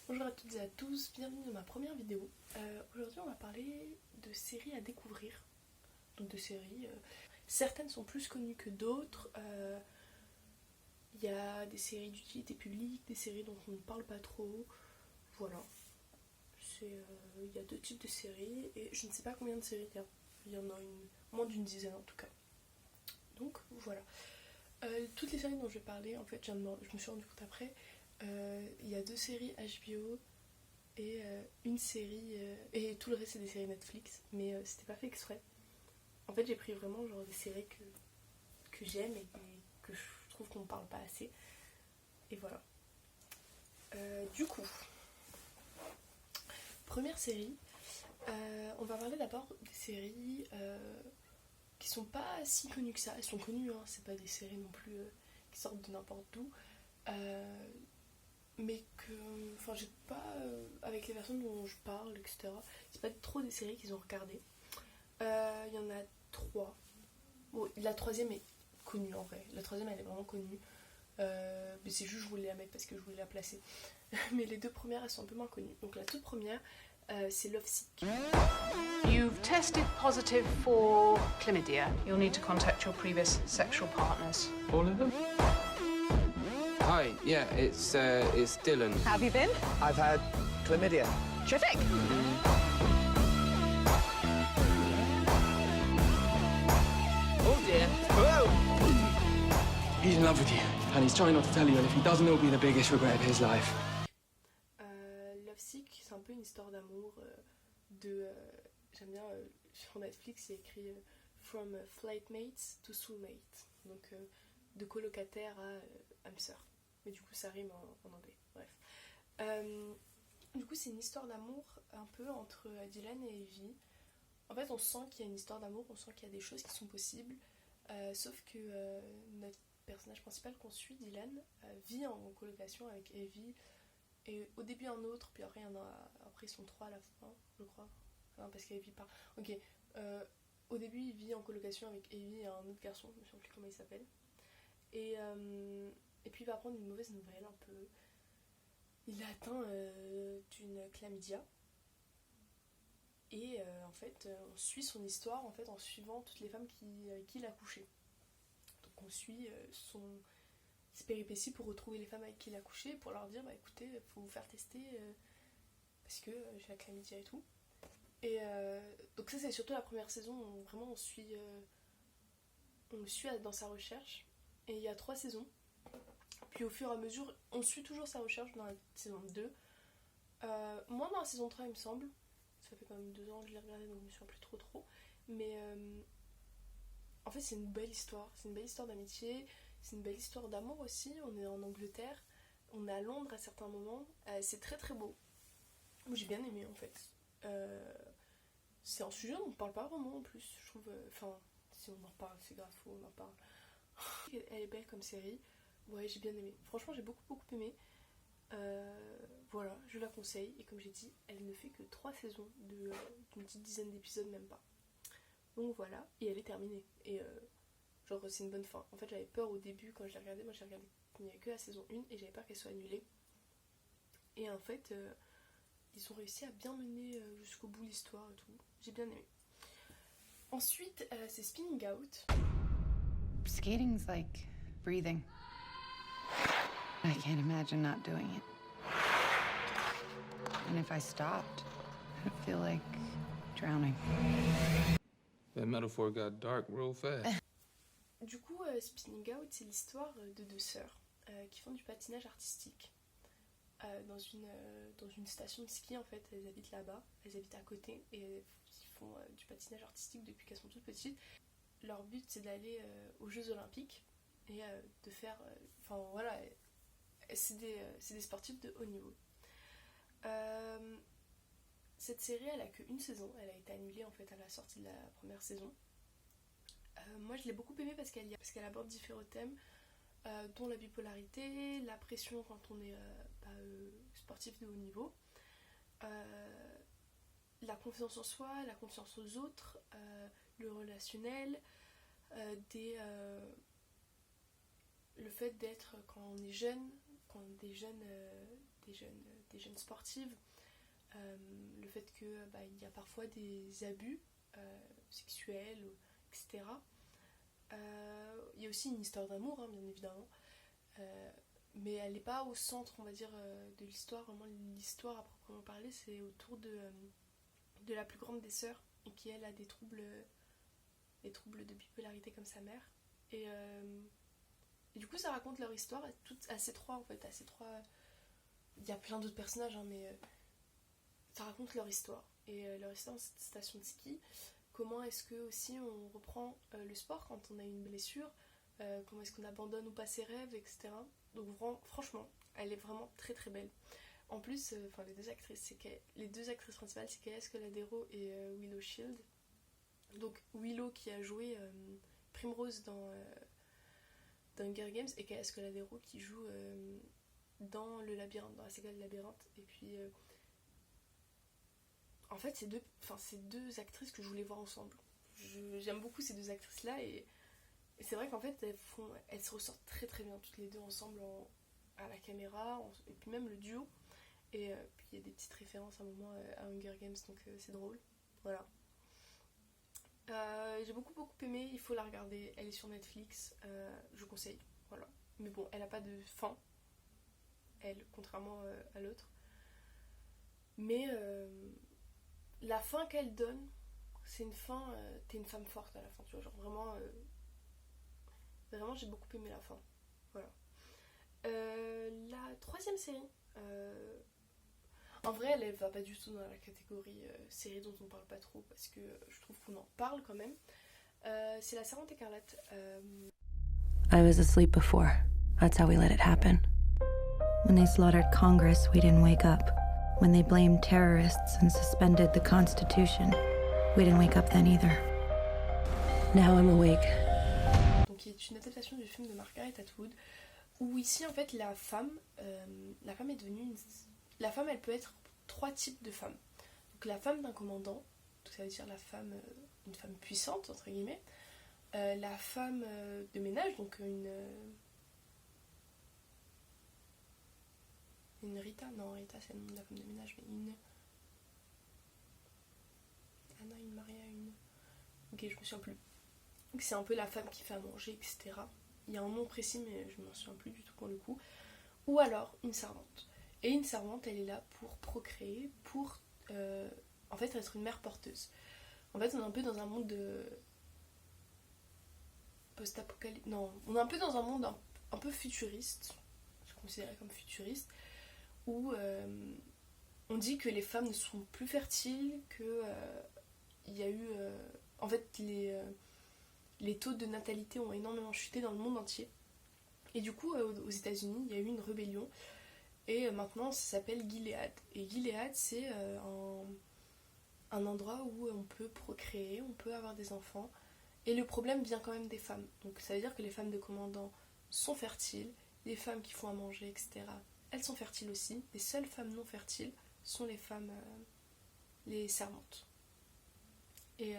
Bonjour à toutes et à tous, bienvenue dans ma première vidéo. Aujourd'hui on va parler de séries à découvrir. Donc de séries, certaines sont plus connues que d'autres. Il y a des séries d'utilité publique, des séries dont on ne parle pas trop. Voilà. Il y a deux types de séries et je ne sais pas combien de séries il y a. Il y en a moins d'une dizaine en tout cas. Donc voilà. Toutes les séries dont je vais parler, en fait je me suis rendu compte après. Il y a deux séries HBO et une série et tout le reste c'est des séries Netflix, mais c'était pas fait exprès. En fait j'ai pris vraiment genre des séries que j'aime et que je trouve qu'on ne parle pas assez, et voilà. Du coup, première série, on va parler d'abord des séries qui sont pas si connues que ça. Elles sont connues, hein, c'est pas des séries non plus qui sortent de n'importe d'où, mais que, enfin, j'ai pas, avec les personnes dont je parle, etc., c'est pas trop des séries qu'ils ont regardées. Il y en a trois. Bon, la troisième est connue en vrai. La troisième, elle est vraiment connue. Mais c'est juste, je voulais la mettre parce que je voulais la placer. Mais les deux premières, elles sont un peu moins connues. Donc la toute première, c'est Lovesick. You've tested positive for chlamydia. You'll need to contact your previous sexual partners. All of them? Hi, yeah, it's Dylan. How have you been? I've had chlamydia. Terrific. Oh dear. Whoa! He's in love with you, and he's trying not to tell you, and if he doesn't, it'll be the biggest regret of his life. Lovesick, c'est un peu une histoire d'amour j'aime bien, sur Netflix, il y a écrit From Flightmates to Soulmate. Donc de colocataire à âme sœur. Mais du coup ça rime en anglais, bref. Du coup c'est une histoire d'amour un peu entre Dylan et Evie. En fait on sent qu'il y a une histoire d'amour, on sent qu'il y a des choses qui sont possibles, sauf que notre personnage principal qu'on suit, Dylan, vit en colocation avec Evie, et au début un autre, puis après ils sont trois à la fin, je crois. Enfin, parce qu'Evie part. Ok, au début il vit en colocation avec Evie et un autre garçon, je ne sais plus comment il s'appelle. Et puis il va apprendre une mauvaise nouvelle un peu. Il est atteint d'une chlamydia. Et en fait, on suit son histoire en fait en suivant toutes les femmes avec qui il a couché. Donc on suit ses péripéties pour retrouver les femmes avec qui il a couché, pour leur dire bah écoutez, il faut vous faire tester parce que j'ai la chlamydia et tout. Et donc ça c'est surtout la première saison où vraiment on le suit dans sa recherche. Et il y a 3 saisons. Puis au fur et à mesure, on suit toujours sa recherche dans la saison 2. Moins dans la saison 3 il me semble. Ça fait quand même 2 ans que je l'ai regardé, donc je me souviens plus trop. Mais en fait c'est une belle histoire. C'est une belle histoire d'amitié. C'est une belle histoire d'amour aussi. On est en Angleterre. On est à Londres à certains moments. C'est très très beau. Moi j'ai bien aimé en fait. C'est un sujet dont on parle pas vraiment en plus. Je trouve. Enfin, si on en parle, c'est grave, faut on en parle. Elle est belle comme série. Ouais, j'ai bien aimé. Franchement, j'ai beaucoup aimé. Voilà, je la conseille. Et comme j'ai dit, elle ne fait que 3 saisons d'une petite dizaine d'épisodes, même pas. Donc voilà, et elle est terminée. Et genre, c'est une bonne fin. En fait, j'avais peur au début quand je l'ai regardée. Moi, j'ai regardé qu'il n'y avait que la saison 1 et j'avais peur qu'elle soit annulée. Et en fait, ils ont réussi à bien mener jusqu'au bout l'histoire et tout. J'ai bien aimé. Ensuite, c'est Spinning Out. Skating's like breathing. I can't imagine not doing it. And if I stopped, I'd feel like drowning. That metaphor got dark real fast. Du coup, Spinning Out, c'est l'histoire de 2 sœurs qui font du patinage artistique dans une station de ski. En fait, elles habitent là-bas, elles habitent à côté et elles font du patinage artistique depuis qu'elles sont toutes petites. Leur but c'est d'aller aux Jeux Olympiques et de faire. Enfin voilà, c'est des sportifs de haut niveau. Cette série elle a qu'une saison, elle a été annulée en fait à la sortie de la première saison. Moi je l'ai beaucoup aimée parce qu'elle aborde différents thèmes, dont la bipolarité, la pression quand on est sportif de haut niveau, la confiance en soi, la confiance aux autres, le relationnel, le fait d'être quand on est jeune, des jeunes des jeunes sportives, le fait que il y a parfois des abus sexuels, etc. Il y a aussi une histoire d'amour, hein, bien évidemment, mais elle n'est pas au centre, on va dire, de l'histoire. Vraiment, l'histoire à proprement parler, c'est autour de la plus grande des sœurs, et qui elle a des troubles de bipolarité comme sa mère. Et du coup, ça raconte leur histoire à ces trois, en fait, il y a plein d'autres personnages, hein, mais ça raconte leur histoire. Et leur histoire dans cette station de ski, comment est-ce que aussi on reprend le sport quand on a une blessure, comment est-ce qu'on abandonne ou pas ses rêves, etc. Donc franchement, elle est vraiment très très belle. En plus, les deux actrices principales, c'est Kaya Scodelario et Willow Shield. Donc Willow qui a joué Primrose dans Hunger Games, et Kaya Scodelario qui joue dans le labyrinthe, dans la saga de labyrinthe. Et puis en fait, c'est deux actrices que je voulais voir ensemble. J'aime beaucoup ces deux actrices là, et c'est vrai qu'en fait elles se ressortent très très bien toutes les deux ensemble à la caméra, et puis même le duo. Et puis il y a des petites références à un moment à Hunger Games, donc c'est drôle. Voilà. J'ai beaucoup aimé, il faut la regarder, elle est sur Netflix, je conseille, voilà. Mais bon, elle n'a pas de fin, elle, contrairement à l'autre. Mais la fin qu'elle donne, c'est une fin, t'es une femme forte à la fin, tu vois, genre vraiment j'ai beaucoup aimé la fin, voilà. La troisième série, en vrai elle va pas du tout dans la catégorie série dont on parle pas trop, parce que je trouve qu'on en parle quand même. C'est La Servante écarlate. I was asleep before. That's how we let it happen. When they slaughtered Congress, we didn't wake up. When they blamed terrorists and suspended the Constitution, we didn't wake up then either. Now I'm awake. Donc qui est une adaptation du film de Margaret Atwood, où ici en fait la femme est devenue la femme, elle peut être trois types de femmes. Donc la femme d'un commandant, donc ça veut dire une femme puissante entre guillemets, la femme de ménage, donc une Rita, non Rita c'est le nom de la femme de ménage, mais une Anna, une Maria, une... Ok, je me souviens plus. Donc c'est un peu la femme qui fait à manger, etc. Il y a un nom précis mais je m'en souviens plus du tout pour le coup. Ou alors une servante. Et une servante, elle est là pour procréer, pour en fait être une mère porteuse. En fait on est un peu dans un monde de post-apocalypse. Non, on est un peu dans un monde un peu futuriste, je considérais comme futuriste, où on dit que les femmes ne sont plus fertiles, que il y a eu en fait les taux de natalité ont énormément chuté dans le monde entier. Et du coup aux États-Unis il y a eu une rébellion, et maintenant ça s'appelle Gilead. Et Gilead c'est un endroit où on peut procréer, on peut avoir des enfants, et le problème vient quand même des femmes. Donc ça veut dire que les femmes de commandant sont fertiles, les femmes qui font à manger, etc., elles sont fertiles aussi. Les seules femmes non fertiles sont les femmes, les servantes. Et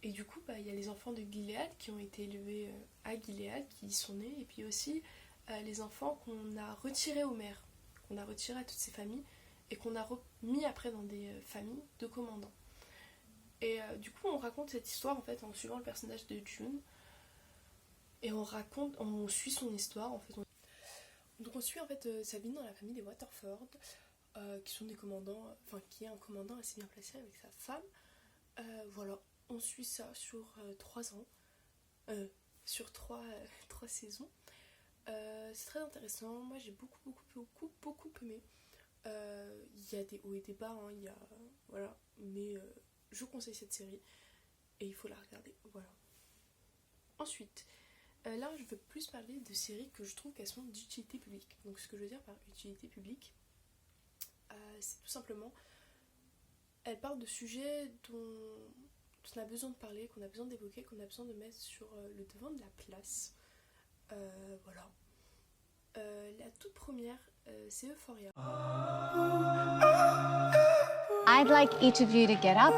du coup, il y a les enfants de Gilead qui ont été élevés à Gilead, qui y sont nés, et puis aussi les enfants qu'on a retirés aux mères, qu'on a retirés à toutes ces familles, et qu'on a remis après dans des familles de commandants. Et du coup, on raconte cette histoire en fait en suivant le personnage de June, et on suit son histoire en fait. Donc on suit en fait sa vie dans la famille des Waterford, qui sont des commandants, enfin qui est un commandant assez bien placé avec sa femme. Voilà, on suit ça sur 3 ans, sur 3 saisons. C'est très intéressant, moi j'ai beaucoup aimé. Il y a des hauts et des bas, hein, voilà, mais je conseille cette série et il faut la regarder, voilà. Ensuite, là je veux plus parler de séries que je trouve qu'elles sont d'utilité publique. Donc ce que je veux dire par utilité publique, c'est tout simplement, elles parlent de sujets dont on a besoin de parler, qu'on a besoin d'évoquer, qu'on a besoin de mettre sur le devant de la place. Voilà. La toute première, c'est Euphoria. I'd like each of you to get up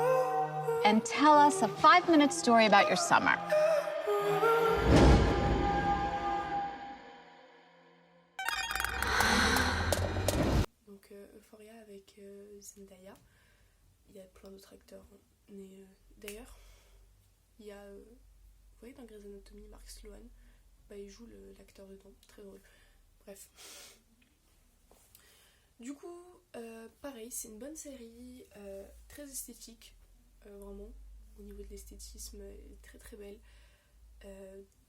and tell us a 5-minute story about your summer. Euphoria avec Zendaya. Il y a plein d'autres acteurs, hein. Mais d'ailleurs, il y a, vous voyez dans Grey's Anatomy, Mark Sloan, il joue l'acteur dedans, très drôle. Bref. Du coup, pareil, c'est une bonne série, très esthétique, vraiment, au niveau de l'esthétisme, elle est très très belle.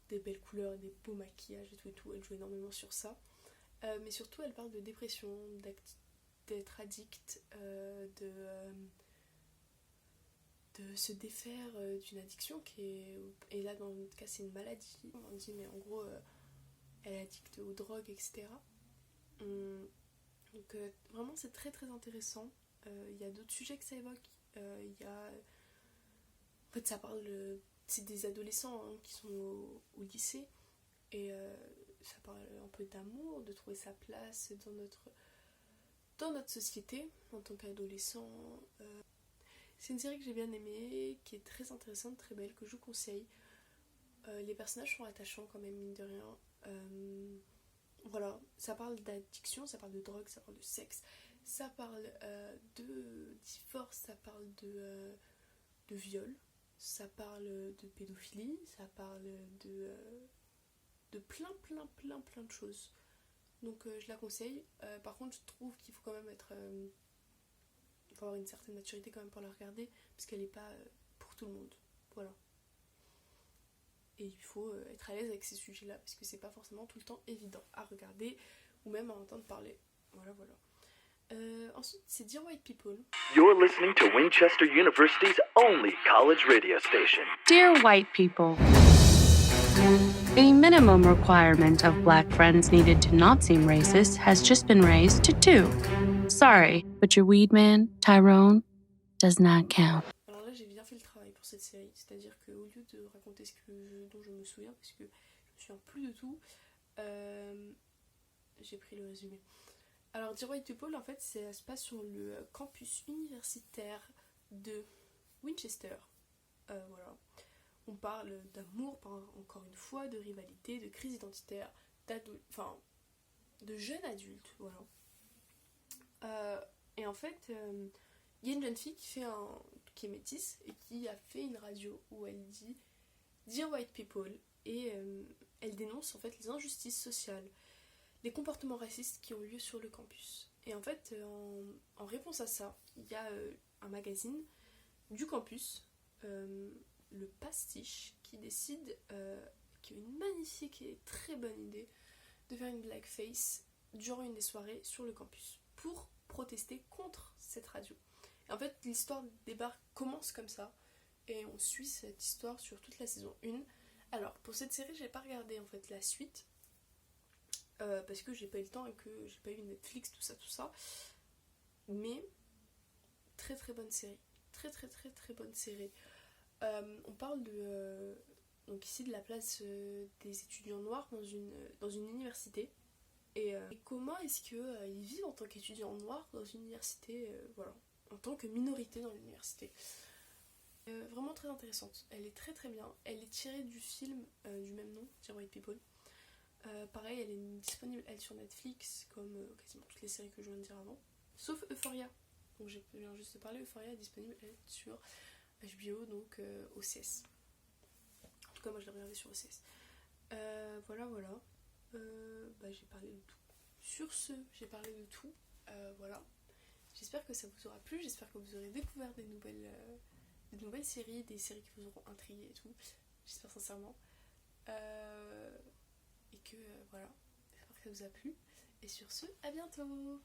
Des belles couleurs, des beaux maquillages et tout, elle joue énormément sur ça. Mais surtout, elle parle de dépression, d'être addict, de se défaire d'une addiction qui est... Et là, dans notre cas, c'est une maladie. On dit, mais en gros, elle est addicte aux drogues, etc. Donc, vraiment, c'est très très intéressant. Il y a d'autres sujets que ça évoque. Il y a... En fait, ça parle... C'est des adolescents, hein, qui sont au lycée. Et ça parle un peu d'amour, de trouver sa place dans notre société en tant qu'adolescent. C'est une série que j'ai bien aimée, qui est très intéressante, très belle, que je vous conseille. Les personnages sont attachants quand même, mine de rien. Voilà, ça parle d'addiction, ça parle de drogue, ça parle de sexe, ça parle de divorce, ça parle de viol, ça parle de pédophilie, ça parle de plein de choses. Donc je la conseille. Par contre, je trouve qu'il faut quand même il faut avoir une certaine maturité quand même pour la regarder, parce qu'elle n'est pas pour tout le monde. Voilà. Et il faut être à l'aise avec ces sujets-là, parce que c'est pas forcément tout le temps évident à regarder, ou même à entendre parler. Voilà. Ensuite, c'est Dear White People. You're listening to Winchester University's only college radio station. Dear white people, the minimum requirement of black friends needed to not seem racist has just been raised to 2. Sorry, but your weed man, Tyrone, does not count. Alors là, j'ai bien fait le travail pour cette série, c'est-à-dire qu'au lieu de raconter dont je me souviens, parce que je me souviens plus de tout, j'ai pris le résumé. Alors, Dear White People, en fait, ça se passe sur le campus universitaire de Winchester. Voilà. On parle d'amour, encore une fois, de rivalité, de crise identitaire, de jeunes adultes, voilà. Et en fait, il y a une jeune fille qui est métisse et qui a fait une radio où elle dit Dear White People, et elle dénonce en fait les injustices sociales, les comportements racistes qui ont lieu sur le campus. Et en fait, en réponse à ça, il y a un magazine du campus, le Pastiche, qui décide, qui a une magnifique et très bonne idée, de faire une blackface durant une des soirées sur le campus pour protester contre cette radio. Et en fait, l'histoire des bars commence comme ça, et on suit cette histoire sur toute la saison 1. Alors, pour cette série, j'ai pas regardé en fait la suite, parce que j'ai pas eu le temps et que j'ai pas eu Netflix, tout ça. Mais très très bonne série, très bonne série. On parle donc ici de la place des étudiants noirs dans une université, et comment est-ce qu'ils vivent en tant qu'étudiants noirs dans une université, voilà, en tant que minorité dans l'université. Vraiment très intéressante, elle est très bien, elle est tirée du film du même nom, Dear White People. Pareil, elle est disponible sur Netflix, comme quasiment toutes les séries que je viens de dire avant, sauf Euphoria, donc je viens juste de parler. Euphoria est disponible sur HBO, donc OCS. En tout cas, moi je l'ai regardé sur OCS. Voilà. J'ai parlé de tout. Sur ce, j'ai parlé de tout. Voilà. J'espère que ça vous aura plu, j'espère que vous aurez découvert des nouvelles séries, des séries qui vous auront intrigué et tout. J'espère sincèrement. Et que voilà, j'espère que ça vous a plu. Et sur ce, à bientôt!